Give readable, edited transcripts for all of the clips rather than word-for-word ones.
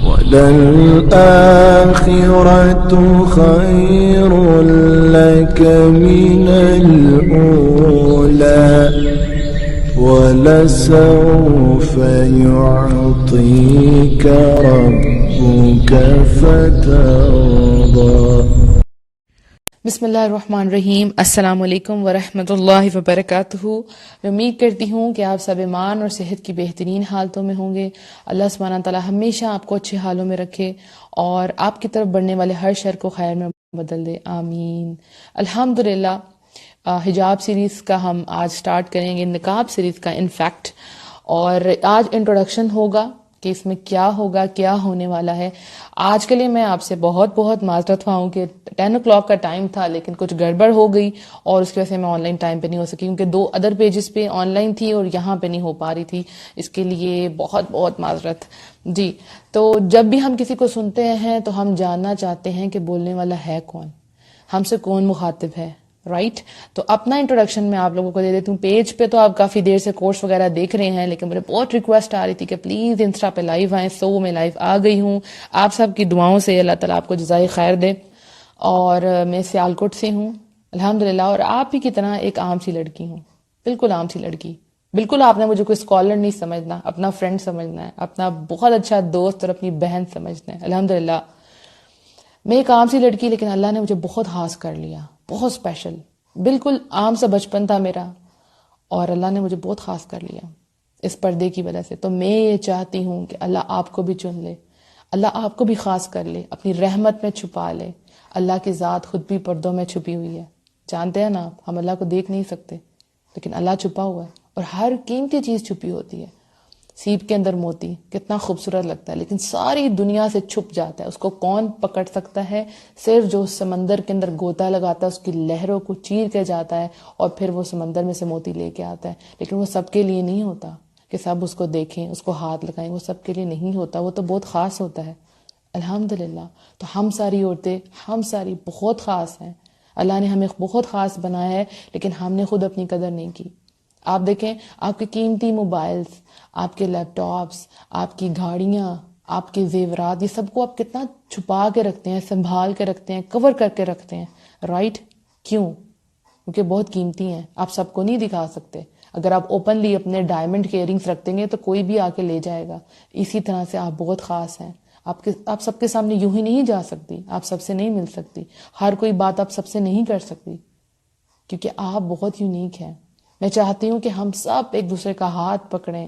وَلَلْآخِرَةُ خَيْرٌ لَكَ مِنَ الْأُولَى وَلَسَوْفَ يُعْطِيكَ رَبُّكَ فَتَرْضَى۔ بسم اللہ الرحمن الرحیم۔ السلام علیکم ورحمۃ اللہ وبرکاتہ۔ میں امید کرتی ہوں کہ آپ سب ایمان اور صحت کی بہترین حالتوں میں ہوں گے۔ اللہ سبحانہ تعالیٰ ہمیشہ آپ کو اچھے حالوں میں رکھے اور آپ کی طرف بڑھنے والے ہر شر کو خیر میں بدل دے، آمین۔ الحمدللہ حجاب سیریز کا ہم آج سٹارٹ کریں گے، نقاب سیریز کا انفیکٹ، اور آج انٹروڈکشن ہوگا کہ اس میں کیا ہوگا، کیا ہونے والا ہے۔ آج کے لیے میں آپ سے بہت بہت معذرت خواہ ہوں کہ 10 o'clock کا ٹائم تھا لیکن کچھ گڑبڑ ہو گئی اور اس کی وجہ سے میں آن لائن ٹائم پہ نہیں ہو سکی، کیونکہ 2 ادر پیجز پہ آن لائن تھی اور یہاں پہ نہیں ہو پا رہی تھی۔ اس کے لیے بہت بہت معذرت جی۔ تو جب بھی ہم کسی کو سنتے ہیں تو ہم جاننا چاہتے ہیں کہ بولنے والا ہے کون، ہم سے کون مخاطب ہے، رائٹ؟ تو اپنا انٹروڈکشن میں آپ لوگوں کو دے دیتی ہوں۔ پیج پہ تو آپ کافی دیر سے کورس وغیرہ دیکھ رہے ہیں، لیکن مجھے بہت ریکویسٹ آ رہی تھی کہ پلیز انسٹا پہ لائیو آئیں، سو میں لائیو آ گئی ہوں۔ آپ سب کی دعاؤں سے اللہ تعالیٰ آپ کو جزائے خیر دے۔ اور میں سیالکوٹ سے ہوں الحمدللہ، اور آپ ہی کی طرح ایک عام سی لڑکی ہوں، بالکل عام سی لڑکی۔ بالکل آپ نے مجھے کوئی اسکالر نہیں سمجھنا، اپنا فرینڈ سمجھنا ہے، اپنا بہت اچھا دوست اور اپنی بہن سمجھنا ہے۔ الحمدللہ میں ایک عام سی لڑکی، لیکن اللہ نے مجھے بہت خاص کر لیا، بہت اسپیشل۔ بالکل عام سا بچپن تھا میرا اور اللہ نے مجھے بہت خاص کر لیا اس پردے کی وجہ سے۔ تو میں یہ چاہتی ہوں کہ اللہ آپ کو بھی چن لے، اللہ آپ کو بھی خاص کر لے، اپنی رحمت میں چھپا لے۔ اللہ کی ذات خود بھی پردوں میں چھپی ہوئی ہے، جانتے ہیں نا آپ، ہم اللہ کو دیکھ نہیں سکتے لیکن اللہ چھپا ہوا ہے، اور ہر قیمتی چیز چھپی ہوتی ہے۔ سیپ کے اندر موتی کتنا خوبصورت لگتا ہے لیکن ساری دنیا سے چھپ جاتا ہے، اس کو کون پکڑ سکتا ہے؟ صرف جو سمندر کے اندر گوتا لگاتا ہے، اس کی لہروں کو چیر کے جاتا ہے اور پھر وہ سمندر میں سے موتی لے کے آتا ہے۔ لیکن وہ سب کے لیے نہیں ہوتا کہ سب اس کو دیکھیں، اس کو ہاتھ لگائیں، وہ سب کے لیے نہیں ہوتا، وہ تو بہت خاص ہوتا ہے۔ الحمدللہ تو ہم ساری عورتیں، ہم ساری بہت خاص ہیں، اللہ نے ہمیں بہت خاص بنایا ہے، لیکن ہم نے خود اپنی قدر نہیں کی۔ آپ دیکھیں، آپ کے قیمتی موبائلز، آپ کے لیپ ٹاپس، آپ کی گاڑیاں، آپ کے زیورات، یہ سب کو آپ کتنا چھپا کے رکھتے ہیں، سنبھال کے رکھتے ہیں، کور کر کے رکھتے ہیں، رائٹ؟ کیوں؟ کیونکہ بہت قیمتی ہیں، آپ سب کو نہیں دکھا سکتے۔ اگر آپ اوپنلی اپنے ڈائمنڈ کے ایئرنگس رکھتے گے تو کوئی بھی آ کے لے جائے گا۔ اسی طرح سے آپ بہت خاص ہیں، آپ سب کے سامنے یوں ہی نہیں جا سکتی، آپ سب سے نہیں مل سکتی، ہر کوئی بات آپ سب سے نہیں کر سکتی، کیونکہ آپ بہت یونیک ہیں۔ میں چاہتی ہوں کہ ہم سب ایک دوسرے کا ہاتھ پکڑیں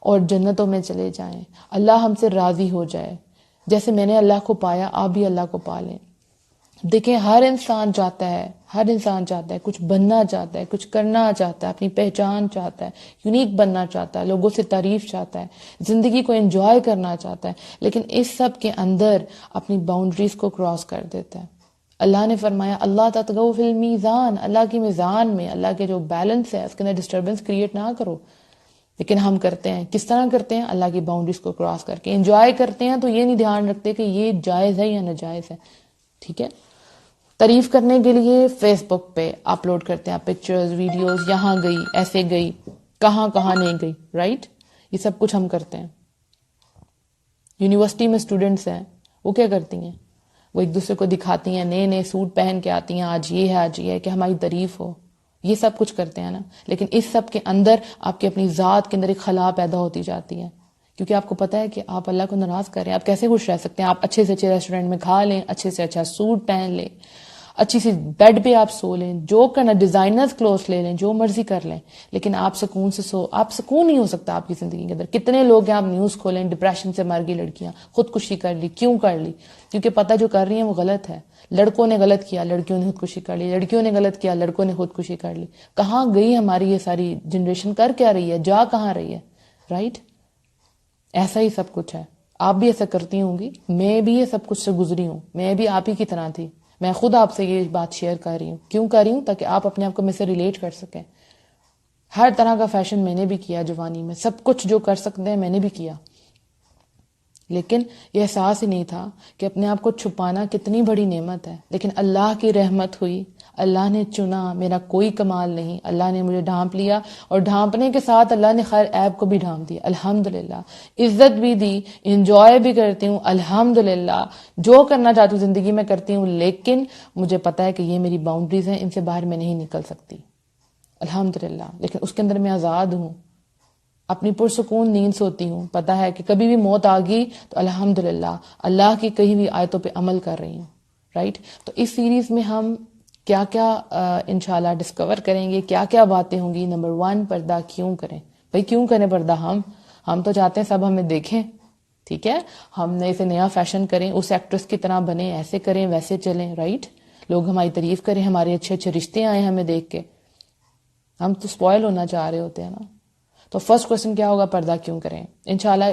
اور جنتوں میں چلے جائیں، اللہ ہم سے راضی ہو جائے۔ جیسے میں نے اللہ کو پایا، آپ بھی اللہ کو پا لیں۔ دیکھیں، ہر انسان چاہتا ہے، ہر انسان چاہتا ہے، کچھ بننا چاہتا ہے، کچھ کرنا چاہتا ہے، اپنی پہچان چاہتا ہے، یونیک بننا چاہتا ہے، لوگوں سے تعریف چاہتا ہے، زندگی کو انجوائے کرنا چاہتا ہے، لیکن اس سب کے اندر اپنی باؤنڈریز کو کراس کر دیتا ہے۔ اللہ نے فرمایا اللہ تطغوا فی المیزان، اللہ کی میزان میں، اللہ کے جو بیلنس ہے اس کے اندر ڈسٹربنس کریٹ نہ کرو۔ لیکن ہم کرتے ہیں، کس طرح کرتے ہیں؟ اللہ کی باؤنڈریز کو کراس کر کے انجوائے کرتے ہیں، تو یہ نہیں دھیان رکھتے کہ یہ جائز ہے یا ناجائز ہے، ٹھیک ہے؟ تعریف کرنے کے لیے فیس بک پہ اپلوڈ کرتے ہیں پکچرز، ویڈیوز، یہاں گئی، ایسے گئی، کہاں کہاں نہیں گئی، رائٹ؟ یہ سب کچھ ہم کرتے ہیں۔ یونیورسٹی میں اسٹوڈنٹس ہیں، وہ کیا کرتی ہیں؟ وہ ایک دوسرے کو دکھاتی ہیں، نئے نئے سوٹ پہن کے آتی ہیں، آج یہ ہے، آج یہ ہے، کہ ہماری تعریف ہو، یہ سب کچھ کرتے ہیں نا۔ لیکن اس سب کے اندر آپ کی اپنی ذات کے اندر ایک خلا پیدا ہوتی جاتی ہے، کیونکہ آپ کو پتا ہے کہ آپ اللہ کو ناراض کر رہے ہیں۔ آپ کیسے خوش رہ سکتے ہیں؟ آپ اچھے سے اچھے ریسٹورینٹ میں کھا لیں، اچھے سے اچھا سوٹ پہن لیں، اچھی سی بیڈ پہ آپ سو لیں، جو کرنا، ڈیزائنرز کلوتھ لے لیں، جو مرضی کر لیں، لیکن آپ سکون سے آپ سکون نہیں ہو سکتا آپ کی زندگی کے اندر۔ کتنے لوگ ہیں، آپ نیوز کھولیں، ڈپریشن سے مر گئی لڑکیاں، خودکشی کر لی، کیوں کر لی؟ کیونکہ پتہ جو کر رہی ہیں وہ غلط ہے۔ لڑکوں نے غلط کیا، لڑکیوں نے خودکشی کر لی، لڑکیوں نے غلط کیا، لڑکوں نے خودکشی کر لی۔ کہاں گئی ہماری یہ ساری جنریشن؟ کر کیا رہی ہے؟ جا کہاں رہی ہے؟ رائٹ؟ ایسا ہی سب کچھ ہے، آپ بھی ایسا کرتی ہوں گی، میں بھی یہ سب کچھ سے گزری ہوں، میں بھی آپ ہی کی طرح تھی۔ میں خود آپ سے یہ بات شیئر کر رہی ہوں، کیوں کر رہی ہوں؟ تاکہ آپ اپنے آپ کو مجھ سے ریلیٹ کر سکیں۔ ہر طرح کا فیشن میں نے بھی کیا جوانی میں، سب کچھ جو کر سکتے ہیں میں نے بھی کیا، لیکن یہ احساس ہی نہیں تھا کہ اپنے آپ کو چھپانا کتنی بڑی نعمت ہے. لیکن اللہ کی رحمت ہوئی, اللہ نے چنا, میرا کوئی کمال نہیں, اللہ نے مجھے ڈھانپ لیا, اور ڈھانپنے کے ساتھ اللہ نے خیر عیب کو بھی ڈھانپ دیا, الحمدللہ. عزت بھی دی, انجوائے بھی کرتی ہوں, الحمدللہ. جو کرنا چاہتی ہوں زندگی میں کرتی ہوں, لیکن مجھے پتا ہے کہ یہ میری باؤنڈریز ہیں, ان سے باہر میں نہیں نکل سکتی, الحمدللہ. لیکن اس کے اندر میں آزاد ہوں, اپنی پرسکون نیند سوتی ہوں, پتا ہے کہ کبھی بھی موت آ گئی تو الحمدللہ اللہ کی کہی ہوئی آیتوں پہ عمل کر رہی ہوں, رائٹ. تو اس سیریز میں ہم کیا کیا انشاءاللہ ڈسکور کریں گے, کیا کیا باتیں ہوں گی. نمبر 1, پردہ کیوں کریں. بھائی کیوں کریں پردہ؟ ہم تو چاہتے ہیں سب ہمیں دیکھیں, ٹھیک ہے, ہم نے اسے نیا فیشن کریں, اس ایکٹریس کی طرح بنیں, ایسے کریں ویسے چلیں, رائٹ. لوگ ہماری تعریف کریں, ہمارے اچھے اچھے رشتے آئیں ہمیں دیکھ کے. ہم تو سپوائل ہونا چاہ رہے ہوتے ہیں نا. تو فرسٹ کوسچن کیا ہوگا, پردہ کیوں کریں. انشاءاللہ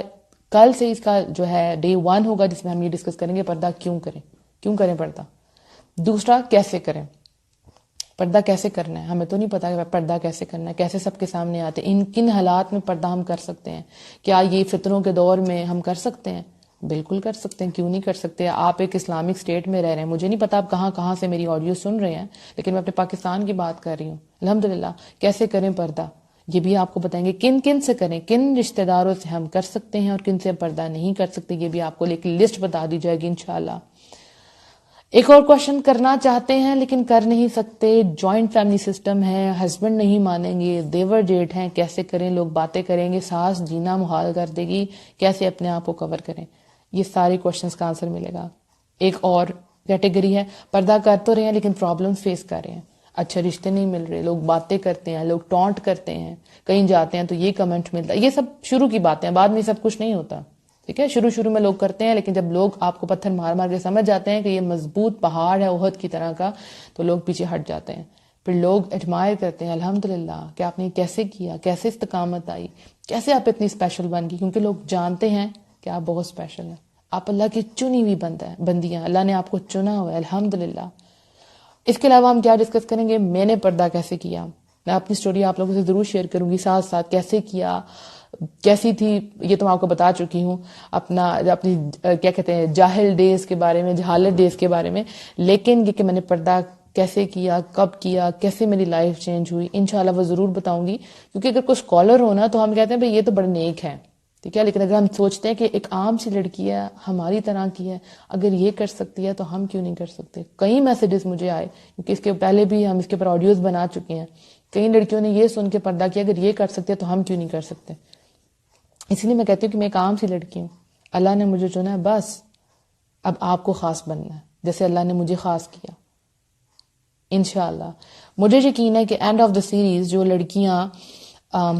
کل سے اس کا جو ہے ڈے 1 ہوگا جس میں ہم یہ ڈسکس کریں گے پردہ کیوں کریں پردہ. دوسرا, کیسے کریں. پردہ کیسے کرنا ہے, ہمیں تو نہیں پتا کہ پردہ کیسے کرنا ہے, کیسے سب کے سامنے آتے ہیں, کن حالات میں پردہ ہم کر سکتے ہیں. کیا یہ فتنوں کے دور میں ہم کر سکتے ہیں؟ بالکل کر سکتے ہیں, کیوں نہیں کر سکتے. آپ ایک اسلامک اسٹیٹ میں رہ رہے ہیں, مجھے نہیں پتا آپ کہاں سے میری آڈیو سن رہے ہیں, لیکن میں اپنے پاکستان کی بات کر رہی ہوں. الحمدللہ. کیسے کریں پردہ, یہ بھی آپ کو بتائیں گے. کن سے کریں, کن رشتہ داروں سے ہم کر سکتے ہیں اور کن سے پردہ نہیں کر سکتے, یہ بھی آپ کو ایک لسٹ بتا دی جائے گی انشاءاللہ. ایک اور کوشچن کرنا چاہتے ہیں لیکن کر نہیں سکتے. جوائنٹ فیملی سسٹم ہے, ہسبینڈ نہیں مانیں گے, دیور جیٹھ ہیں, کیسے کریں. لوگ باتیں کریں گے, ساس جینا محال کر دے گی, کیسے اپنے آپ کو کور کریں. یہ سارے کوشچنس کا آنسر ملے گا. ایک اور کیٹیگری ہے, پردہ کر تو رہے ہیں لیکن پرابلم فیس کر رہے ہیں, اچھے رشتے نہیں مل رہے, لوگ باتیں کرتے ہیں, لوگ ٹونٹ کرتے ہیں, کہیں جاتے ہیں تو یہ کمنٹ ملتا ہے. یہ سب شروع کی باتیں ہیں, بعد میں سب کچھ نہیں ہوتا, ٹھیک ہے. شروع میں لوگ کرتے ہیں, لیکن جب لوگ آپ کو پتھر مار کے سمجھ جاتے ہیں کہ یہ مضبوط پہاڑ ہے احد کی طرح کا, تو لوگ پیچھے ہٹ جاتے ہیں. پھر لوگ ایڈمائر کرتے ہیں, الحمدللہ, کہ آپ نے کیسے کیا, کیسے استقامت آئی, کیسے آپ اتنی اسپیشل بن گئی. کیونکہ لوگ جانتے ہیں کہ آپ بہت اسپیشل ہیں, آپ اللہ کی چنی ہوئی بندیاں, اللہ نے آپ کو چنا ہوا ہے, الحمدللہ. اس کے علاوہ ہم کیا ڈسکس کریں گے, میں نے پردہ کیسے کیا. میں اپنی سٹوری آپ لوگوں سے ضرور شیئر کروں گی, ساتھ ساتھ کیسے کیا, کیسی تھی, یہ تو میں آپ کو بتا چکی ہوں. اپنی کیا کہتے ہیں جاہل ڈیز کے بارے میں, جہالت ڈیز کے بارے میں. لیکن یہ کہ میں نے پردہ کیسے کیا, کب کیا, کیسے میری لائف چینج ہوئی, انشاءاللہ وہ ضرور بتاؤں گی. کیونکہ اگر کوئی اسکالر ہونا تو ہم کہتے ہیں بھائی یہ تو بڑے نیک ہے, ٹھیک ہے. لیکن اگر ہم سوچتے ہیں کہ ایک عام سی لڑکی ہے, ہماری طرح کی ہے, اگر یہ کر سکتی ہے تو ہم کیوں نہیں کر سکتے. کئی میسیجز مجھے آئے, کیونکہ اس کے پہلے بھی ہم اس کے اوپر آڈیوز بنا چکے ہیں. کئی لڑکیوں نے یہ سن کے پردہ کیا, اگر یہ کر سکتے ہیں تو ہم کیوں نہیں کر سکتے. اس لیے میں کہتی ہوں کہ میں ایک عام سی لڑکی ہوں, اللہ نے مجھے چنا ہے, بس اب آپ کو خاص بننا ہے جیسے اللہ نے مجھے خاص کیا. انشاءاللہ مجھے یقین ہے کہ اینڈ آف دا سیریز جو لڑکیاں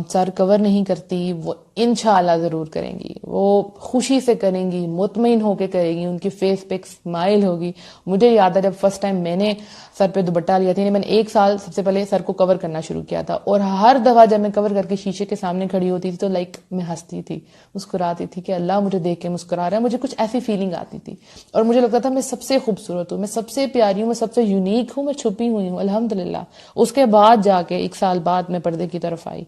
سر کور نہیں کرتی وہ انشاءاللہ ضرور کریں گی, وہ خوشی سے کریں گی, مطمئن ہو کے کریں گی, ان کی فیس پہ ایک اسمائل ہوگی. مجھے یاد ہے جب فرسٹ ٹائم میں نے سر پہ دوپٹہ لیا تھا, میں نے 1 سال سب سے پہلے سر کو کور کرنا شروع کیا تھا, اور ہر دفعہ جب میں کور کر کے شیشے کے سامنے کھڑی ہوتی تھی تو میں ہنستی تھی, مسکراتی تھی کہ اللہ مجھے دیکھ کے مسکرا رہا ہے. مجھے کچھ ایسی فیلنگ آتی تھی, اور مجھے لگتا تھا میں سب سے خوبصورت ہوں, میں سب سے پیاری ہوں, میں سب سے یونیک ہوں, میں چھپی ہوئی ہوں, الحمدللہ. اس کے بعد جا کے 1 سال بعد میں پردے کی طرف آئی,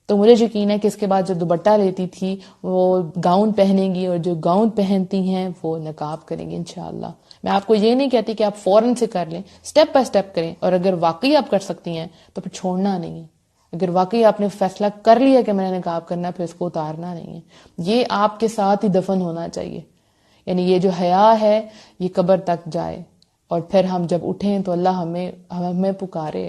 تو مجھے یقین ہے کہ اس کے بعد جو دوپٹہ لیتی تھی وہ گاؤن پہنیں گی, اور جو گاؤن پہنتی ہیں وہ نقاب کریں گی انشاءاللہ. میں آپ کو یہ نہیں کہتی کہ آپ فوراً سے کر لیں, سٹیپ بائی سٹیپ کریں, اور اگر واقعی آپ کر سکتی ہیں تو پھر چھوڑنا نہیں ہے. اگر واقعی آپ نے فیصلہ کر لیا کہ میں نے نقاب کرنا ہے, پھر اس کو اتارنا نہیں ہے. یہ آپ کے ساتھ ہی دفن ہونا چاہیے. یعنی یہ جو حیا ہے یہ قبر تک جائے, اور پھر ہم جب اٹھیں تو اللہ ہمیں پکارے,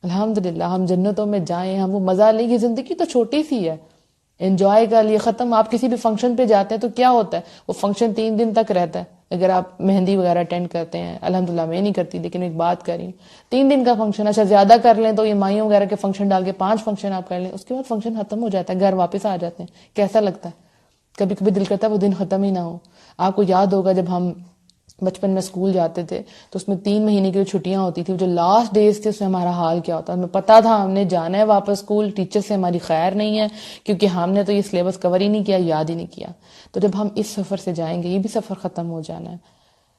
الحمدللہ ہم جنتوں میں جائیں, ہم وہ مزہ لیں. یہ زندگی تو چھوٹی سی ہے, انجوائے کا لیے ختم. آپ کسی بھی فنکشن پہ جاتے ہیں تو کیا ہوتا ہے, وہ فنکشن 3 دن تک رہتا ہے. اگر آپ مہندی وغیرہ اٹینڈ کرتے ہیں, الحمدللہ میں نہیں کرتی لیکن ایک بات کر رہی ہوں, 3 دن کا فنکشن, اچھا زیادہ کر لیں تو یہ مائیوں وغیرہ کے فنکشن ڈال کے 5 فنکشن آپ کر لیں, اس کے بعد فنکشن ختم ہو جاتا ہے, گھر واپس آ جاتے ہیں. کیسا لگتا ہے, کبھی کبھی دل کرتا ہے وہ دن ختم ہی نہ ہو. آپ کو یاد ہوگا جب ہم بچپن میں اسکول جاتے تھے تو اس میں 3 مہینے کی جو چھٹیاں ہوتی تھی, جو لاسٹ ڈیز تھے, اس میں ہمارا حال کیا ہوتا. ہمیں پتا تھا ہم نے جانا ہے واپس اسکول, ٹیچر سے ہماری خیر نہیں ہے کیونکہ ہم نے تو یہ سلیبس کور ہی نہیں کیا, یاد ہی نہیں کیا. تو جب ہم اس سفر سے جائیں گے, یہ بھی سفر ختم ہو جانا ہے.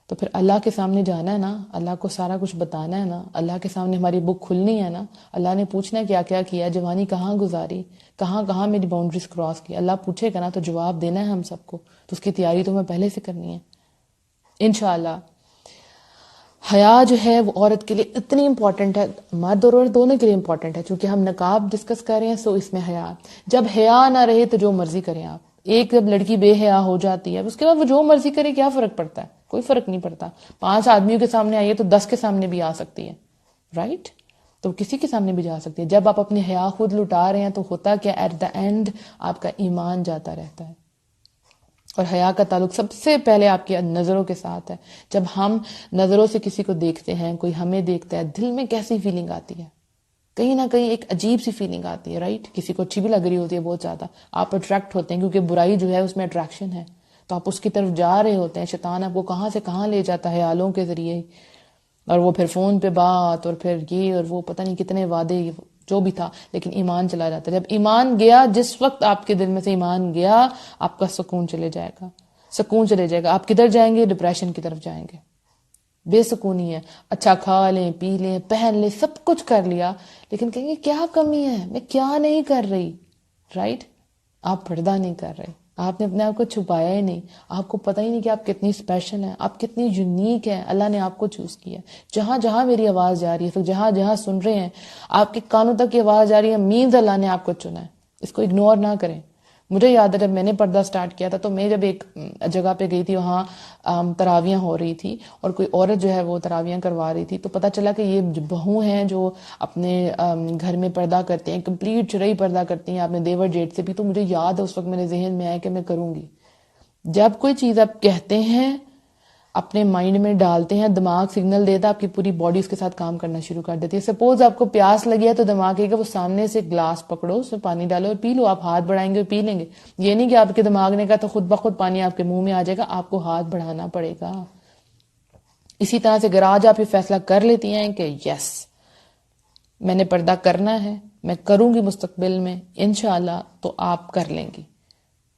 تو پھر اللہ کے سامنے جانا ہے نا، اللہ کو سارا کچھ بتانا ہے نا، اللہ کے سامنے ہماری بک کھلنی ہے نا، اللہ نے پوچھنا ہے کیا کیا کیا، جوانی کہاں گزاری، کہاں کہاں میری باؤنڈریز کراس کی، اللہ پوچھے گا نا تو جواب دینا ہے ہم سب کو، تو اس کی تیاری تو ہمیں پہلے سے کرنی ہے انشاءاللہ۔ حیا جو ہے وہ عورت کے لیے اتنی امپورٹنٹ ہے، مرد اور عورت دونوں کے لیے امپورٹنٹ ہے، چونکہ ہم نقاب ڈسکس کر رہے ہیں، سو اس میں حیا، جب حیا نہ رہے تو جو مرضی کریں آپ، ایک جب لڑکی بے حیا ہو جاتی ہے اس کے بعد وہ جو مرضی کرے کیا فرق پڑتا ہے، کوئی فرق نہیں پڑتا، 5 آدمیوں کے سامنے آئیے تو 10 کے سامنے بھی آ سکتی ہے، رائٹ؟ تو کسی کے سامنے بھی جا سکتی ہے۔ جب آپ اپنی حیا خود لٹا رہے ہیں تو ہوتا کیا، ایٹ دا اینڈ آپ کا ایمان جاتا رہتا ہے۔ اور حیا کا تعلق سب سے پہلے آپ کی نظروں کے ساتھ ہے۔ جب ہم نظروں سے کسی کو دیکھتے ہیں، کوئی ہمیں دیکھتا ہے، دل میں کیسی فیلنگ آتی ہے، کہیں نہ کہیں ایک عجیب سی فیلنگ آتی ہے، رائٹ؟ کسی کو اچھی بھی لگ رہی ہوتی ہے بہت زیادہ، آپ اٹریکٹ ہوتے ہیں، کیونکہ برائی جو ہے اس میں اٹریکشن ہے، تو آپ اس کی طرف جا رہے ہوتے ہیں، شیطان آپ کو کہاں سے کہاں لے جاتا ہے خیالوں کے ذریعے، اور وہ پھر فون پہ بات، اور پھر یہ اور وہ پتہ نہیں کتنے وعدے، جو بھی تھا، لیکن ایمان چلا جاتا ہے۔ جب ایمان گیا، جس وقت آپ کے دل میں سے ایمان گیا، آپ کا سکون چلے جائے گا، سکون چلے جائے گا، آپ کدھر جائیں گے؟ ڈپریشن کی طرف جائیں گے، بے سکونی ہے، اچھا کھا لیں پی لیں پہن لیں سب کچھ کر لیا، لیکن کہیں گے کیا کمی ہے، میں کیا نہیں کر رہی، رائٹ؟ آپ پردہ نہیں کر رہے، آپ نے اپنے آپ کو چھپایا ہی نہیں، آپ کو پتہ ہی نہیں کہ آپ کتنی اسپیشل ہیں، آپ کتنی یونیک ہیں، اللہ نے آپ کو چوز کیا۔ جہاں جہاں میری آواز جا رہی ہے، جہاں جہاں سن رہے ہیں، آپ کے کانوں تک یہ آواز جا رہی ہے، مینز اللہ نے آپ کو چنا ہے، اس کو اگنور نہ کریں۔ مجھے یاد ہے جب میں نے پردہ سٹارٹ کیا تھا تو میں جب ایک جگہ پہ گئی تھی، وہاں تراویاں ہو رہی تھی اور کوئی عورت جو ہے وہ تراویاں کروا رہی تھی، تو پتہ چلا کہ یہ بہو ہیں جو اپنے گھر میں پردہ کرتے ہیں، کمپلیٹ شرعی پردہ کرتی ہیں اپنے دیور جیٹ سے بھی۔ تو مجھے یاد ہے اس وقت میرے ذہن میں آیا کہ میں کروں گی۔ جب کوئی چیز آپ کہتے ہیں، اپنے مائنڈ میں ڈالتے ہیں، دماغ سگنل دیتا ہے، آپ کی پوری باڈی اس کے ساتھ کام کرنا شروع کر دیتی ہے۔ سپوز آپ کو پیاس لگی ہے تو دماغ کہے گا وہ سامنے سے گلاس پکڑو، اس میں پانی ڈالو اور پی لو، آپ ہاتھ بڑھائیں گے اور پی لیں گے۔ یہ نہیں کہ آپ کے دماغ نے کہا تو خود بخود پانی آپ کے منہ میں آ جائے گا، آپ کو ہاتھ بڑھانا پڑے گا۔ اسی طرح سے اگر آج آپ یہ فیصلہ کر لیتی ہیں کہ یس میں نے پردہ کرنا ہے، میں کروں گی مستقبل میں انشاءاللہ، تو آپ کر لیں گی۔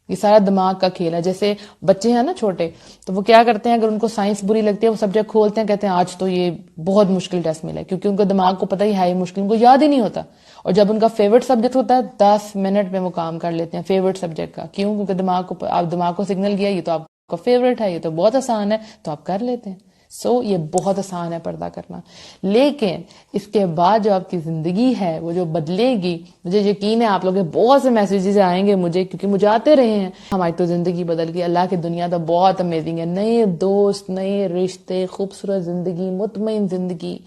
یہ سارا دماغ کا کھیل ہے۔ جیسے بچے ہیں نا چھوٹے، تو وہ کیا کرتے ہیں، اگر ان کو سائنس بری لگتی ہے وہ سبجیکٹ کھولتے ہیں، کہتے ہیں آج تو یہ بہت مشکل ٹیسٹ ملا ہے، کیونکہ ان کو دماغ کو پتہ ہی ہے یہ مشکل، ان کو یاد ہی نہیں ہوتا۔ اور جب ان کا فیورٹ سبجیکٹ ہوتا ہے 10 منٹ میں وہ کام کر لیتے ہیں فیورٹ سبجیکٹ کا، کیوں؟ کیونکہ دماغ کو سگنل گیا یہ تو آپ کا فیورٹ ہے، یہ تو بہت آسان ہے، تو آپ کر لیتے ہیں۔ یہ بہت آسان ہے پردہ کرنا، لیکن اس کے بعد جو آپ کی زندگی ہے وہ جو بدلے گی، مجھے یقین ہے آپ لوگ بہت سے میسیجز آئیں گے مجھے، کیونکہ مجھے آتے رہے ہیں، ہماری تو زندگی بدل گئی۔ اللہ کی دنیا تو بہت امیزنگ ہے، نئے دوست، نئے رشتے، خوبصورت زندگی، مطمئن زندگی،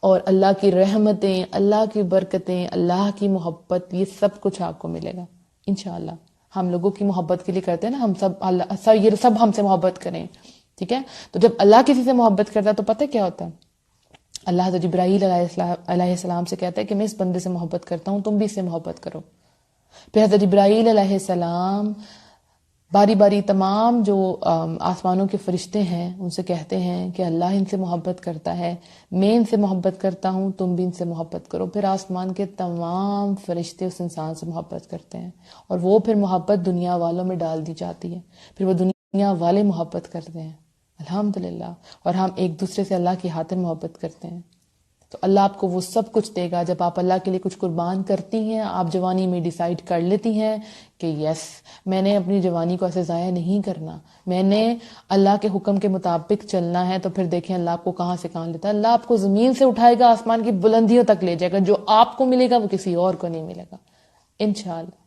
اور اللہ کی رحمتیں، اللہ کی برکتیں، اللہ کی محبت، یہ سب کچھ آپ کو ملے گا انشاءاللہ۔ ہم لوگوں کی محبت کے لیے کرتے ہیں نا، ہم سب یہ سب ہم سے محبت کریں، ٹھیک ہے؟ تو جب اللہ کسی سے محبت کرتا ہے تو پتہ کیا ہوتا ہے، اللہ حضرت جبرائیل علیہ السلام سے کہتا ہے کہ میں اس بندے سے محبت کرتا ہوں، تم بھی اس سے محبت کرو۔ پھر حضرت جبرائیل علیہ السلام باری باری تمام جو آسمانوں کے فرشتے ہیں ان سے کہتے ہیں کہ اللہ ان سے محبت کرتا ہے، میں ان سے محبت کرتا ہوں، تم بھی ان سے محبت کرو۔ پھر آسمان کے تمام فرشتے اس انسان سے محبت کرتے ہیں، اور وہ پھر محبت دنیا والوں میں ڈال دی جاتی ہے، پھر وہ دنیا والے محبت کرتے ہیں الحمدللہ، اور ہم ایک دوسرے سے اللہ کی خاطر محبت کرتے ہیں۔ تو اللہ آپ کو وہ سب کچھ دے گا جب آپ اللہ کے لیے کچھ قربان کرتی ہیں۔ آپ جوانی میں ڈیسائیڈ کر لیتی ہیں کہ یس میں نے اپنی جوانی کو ایسے ضائع نہیں کرنا، میں نے اللہ کے حکم کے مطابق چلنا ہے، تو پھر دیکھیں اللہ آپ کو کہاں سے کہاں لیتا ہے۔ اللہ آپ کو زمین سے اٹھائے گا، آسمان کی بلندیوں تک لے جائے گا، جو آپ کو ملے گا وہ کسی اور کو نہیں ملے گا انشاءاللہ۔